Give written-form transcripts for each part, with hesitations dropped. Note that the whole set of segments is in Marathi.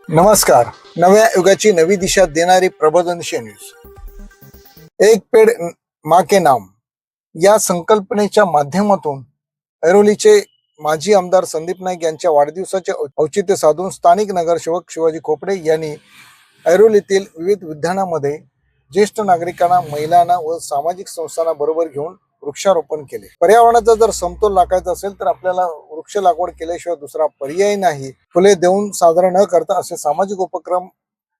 नमस्कार. नव्या युगाची नवी दिशा देणारी प्रबोधनशील न्यूज एक पेड माँ के नाम या संकल्पनेच्या माध्यमातून ऐरोलीचे माजी आमदार संदीप नाईक यांच्या वाढदिवसाचे औचित्य साधून स्थानिक नगरसेवक शिवाजी खोपडे यांनी ऐरोलीतील विविध उद्यानामध्ये ज्येष्ठ नागरिकांना, महिलांना व सामाजिक संस्थांना बरोबर घेऊन वृक्षारोपण केले. पर्यावरणाचा जर समतोल राखायचा असेल तर आपल्याला वृक्ष लागवड केल्याशिवाय दुसरा पर्याय नाही. फुले देऊन साजरा न करता असे सामाजिक उपक्रम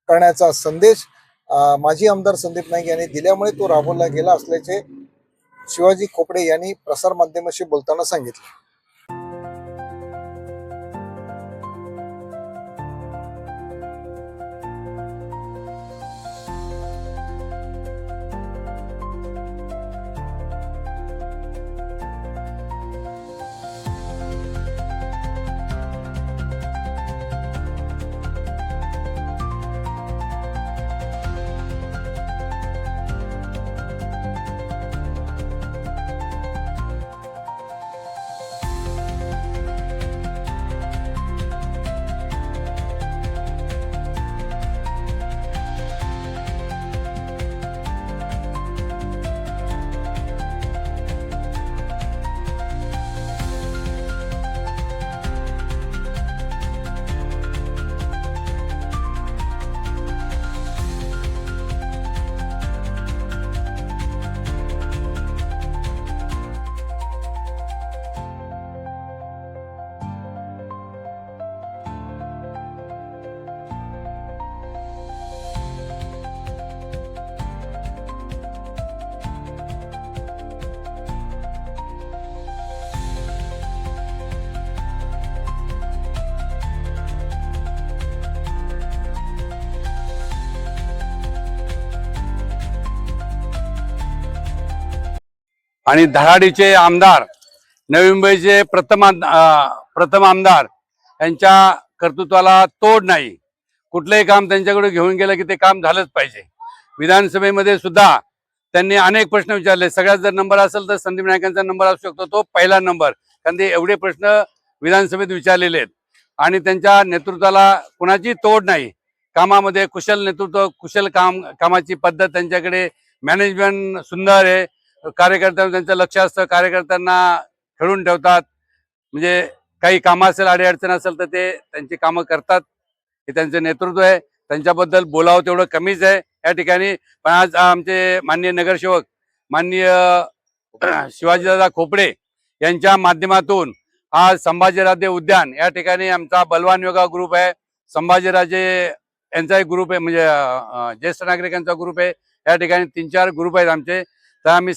करण्याचा संदेश माजी आमदार संदीप नाईक यांनी दिल्यामुळे तो राबवला गेला असल्याचे शिवाजी खोपडे यांनी प्रसार माध्यमाशी बोलताना सांगितले. आणि धडाडीचे आमदार, नवी मुंबईचे प्रथम आमदार यांच्या कर्तृत्वाला तोड नाही. कुठलंही काम त्यांच्याकडे घेऊन गेलं की ते काम झालंच पाहिजे. विधानसभेमध्ये सुद्धा त्यांनी अनेक प्रश्न विचारले. सगळ्यात जर नंबर असेल तर संदीप नाईकांचा नंबर असू शकतो, तो पहिला नंबर, कारण ते एवढे प्रश्न विधानसभेत विचारलेले आहेत. आणि त्यांच्या नेतृत्वाला कुणाची तोड नाही. कामामध्ये कुशल नेतृत्व, कुशल कामाची पद्धत त्यांच्याकडे, मॅनेजमेंट सुंदर आहे. कार्यकर्त्यांवर त्यांचं लक्ष असतं, कार्यकर्त्यांना खेळून ठेवतात. म्हणजे काही कामं असेल, अडीअडचण असेल तर ते त्यांची कामं करतात. हे त्यांचं नेतृत्व आहे. त्यांच्याबद्दल बोलावं तेवढं कमीच आहे या ठिकाणी. पण आज आमचे माननीय नगरसेवक, माननीय शिवाजीदादा खोपडे यांच्या माध्यमातून आज संभाजीराजे उद्यान या ठिकाणी आमचा बलवान योगा ग्रुप आहे, संभाजीराजे यांचा एक ग्रुप आहे, म्हणजे ज्येष्ठ नागरिकांचा ग्रुप आहे. या ठिकाणी 3-4 ग्रुप आहेत आमचे. तर आम्ही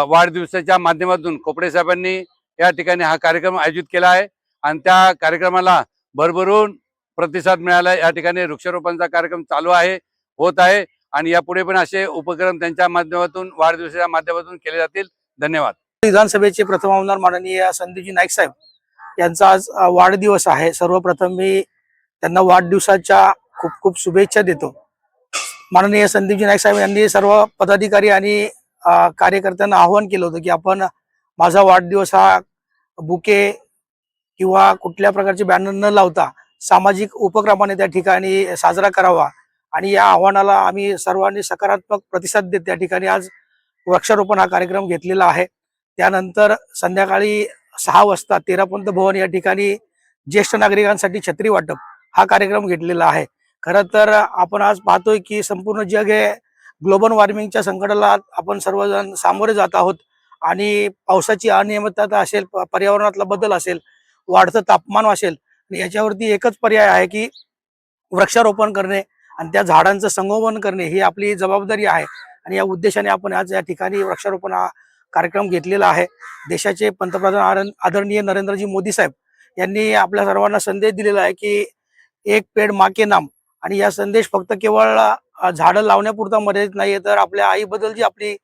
वाढदिवसाच्या माध्यमातून खोपडे साहेबांनी या ठिकाणी हा कार्यक्रम आयोजित केला आहे आणि त्या कार्यक्रमाला भरभरून प्रतिसाद मिळाला. या ठिकाणी वृक्षारोपणाचा कार्यक्रम चालू आहे, होत आहे आणि यापुढे पण असे उपक्रम त्यांच्या माध्यमातून, वाढदिवसाच्या माध्यमातून केले जातील. धन्यवाद. विधानसभेचे प्रथम आमदार माननीय संदीपजी नाईक साहेब यांचा आज वाढदिवस आहे. सर्वप्रथम मी त्यांना वाढदिवसाच्या खूप खूप शुभेच्छा देतो. माननीय संदीपजी नाईक साहेब यांनी सर्व पदाधिकारी आणि कार्यकर्त्यांना आवाहन केलं होतं की आपण माझा वाढदिवस हा बुके किंवा कुठल्या प्रकारचे बॅनर न लावता सामाजिक उपक्रमाने त्या ठिकाणी साजरा करावा. आणि या आव्हानाला आम्ही सर्वांनी सकारात्मक प्रतिसाद देत त्या ठिकाणी आज वृक्षारोपण हा कार्यक्रम घेतलेला आहे. त्यानंतर संध्याकाळी 6 वाजता 13पंत भवन या ठिकाणी ज्येष्ठ नागरिकांसाठी छत्री वाटप हा कार्यक्रम घेतलेला आहे. खरं तर आपण आज पाहतोय की संपूर्ण जग हे ग्लोबल वॉर्मिंगच्या संकटाला आपण सर्वजण सामोरे जात आहोत. आणि पावसाची अनियमितता असेल, पर्यावरणातला बदल असेल, वाढतं तापमान असेल, याच्यावरती एकच पर्याय आहे की वृक्षारोपण करणे आणि त्या झाडांचं संगोपन करणे ही आपली जबाबदारी आहे. आणि या उद्देशाने आपण आज या ठिकाणी वृक्षारोपण हा कार्यक्रम घेतलेला आहे. देशाचे पंतप्रधान आदरणीय नरेंद्रजी मोदी साहेब यांनी आपल्या सर्वांना संदेश दिलेला आहे की एक पेड माँ के नाम. आणि या संदेश फक्त केवळ झाडं लावण्यापुरता मर्यादित नाहीये, तर आपल्या आईबद्दल जी आपली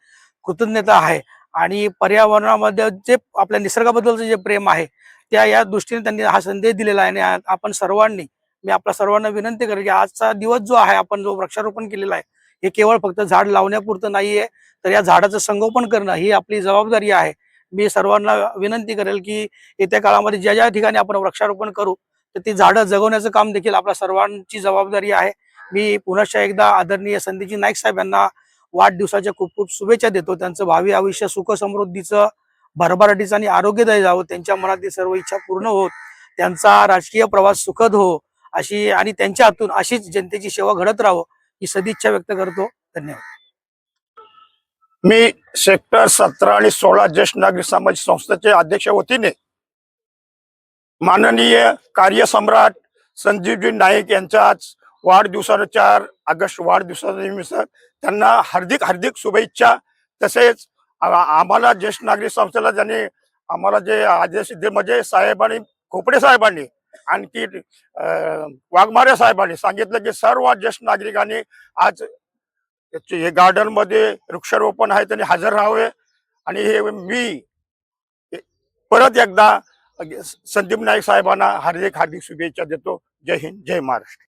कृतज्ञता आहे आणि पर्यावरणामध्ये जे आपल्या निसर्गाबद्दलचं जे प्रेम आहे त्या या दृष्टीने त्यांनी हा संदेश दिलेला आहे. आणि आपण सर्वांनी, मी आपल्या सर्वांना विनंती करेन की आजचा दिवस जो आहे, आपण जो वृक्षारोपण केलेला आहे, हे केवळ फक्त झाड लावण्यापुरतं नाहीये, तर या झाडाचं संगोपन करणं ही आपली जबाबदारी आहे. मी सर्वांना विनंती करेल की येत्या काळामध्ये ज्या ज्या ठिकाणी आपण वृक्षारोपण करू तर ती झाडं जगवण्याचं काम देखील आपल्या सर्वांची जबाबदारी आहे. मी पुनश्च एकदा आदरणीय संदीपजी नाईक साहेब यांना वाढदिवसाच्या खूप खूप शुभेच्छा देतो. त्यांचं भावी आयुष्य सुख समृद्धीचं, भरभराटीचं आणि आरोग्यदायी जावं, त्यांच्या मनातील सर्व इच्छा पूर्ण होत, त्यांचा राजकीय प्रवास सुखद हो अशी आणि त्यांच्या हातून अशीच जनतेची सेवा घडत राहो ही सदिच्छा व्यक्त करतो. धन्यवाद. मी सेक्टर 17 आणि 16 ज्येष्ठ नागरिक समाज संस्थेचे अध्यक्ष वतीने माननीय कार्यसम्राट संदीपजी नाईक यांच्या आज वाढदिवसाला 4 ऑगस्ट वाढदिवसानिमित्त त्यांना हार्दिक हार्दिक शुभेच्छा. तसेच आम्हाला ज्येष्ठ नागरिक संस्थेला ज्यांनी आम्हाला जे आदेश दिले म्हणजे साहेबांनी, खोपडे साहेबांनी आणखी वाघमारे साहेबांनी सांगितलं की सर्व ज्येष्ठ नागरिकांनी आज हे गार्डन मध्ये वृक्षारोपण आहे त्यांनी हजर राहावे. आणि हे मी परत एकदा संदीप नाईक साहेबांना हार्दिक हार्दिक शुभेच्छा देतो. जय हिंद, जय महाराष्ट्र.